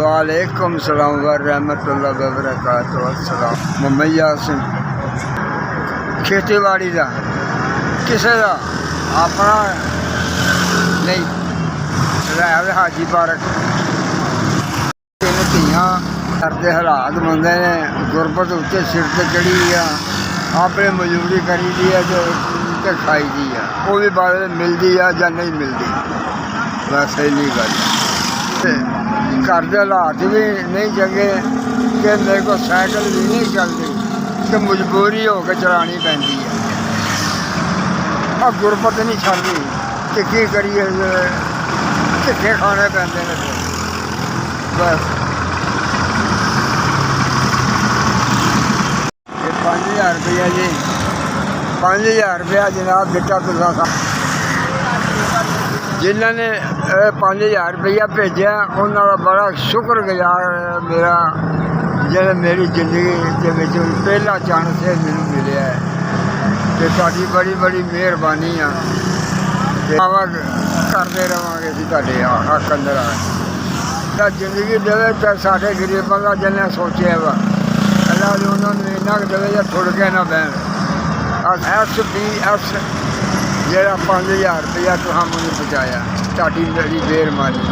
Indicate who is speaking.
Speaker 1: वालेकुम सलाम व रहमतुल्लाह व बरकातुहू। अस्सलाम मुमैया सिंह खेतीबाड़ी का किसी का अपना नहीं रैल हाजी पार्क तीन धियाँ करते हालात बंदे ने गुरबत उत्ते सिर ते चढ़ी आ अपने मजदूरी करी दी है तो खाई दी है वो भी बाद मिलती है या नहीं मिलती। बस इन्नी गल घर के हालात भी नहीं चंगे कि मेरे को साइकिल भी नहीं चलती तो मजबूरी हो के चलानी पैंदी है। अब गुरबत नहीं छड़ती कि की करिए झिक्के खाने पैंदे ने। बस 5000 रुपया जी 5000 रुपया जनाब दिता तुसा जिन्होंने 5000 रुपया भेजा उन्होंने बड़ा शुक्रगुजार मेरा जो मेरी जिंदगी के पहला चांस है मैनू मिले है तो साड़ी बड़ी बड़ी मेहरबानी आ करते रहांगे तुहाडे हक अंदर आ जिंदगी देवे तो साढ़े गरीबों का जिन्हें सोचा वा अल्लाह उन्होंने इन्ना देवे या थुड़ के ना बहन SBS जो 5000 रुपया तो हम उन्हें पहुँचाया ताड़ी मेरी मेहरबानी।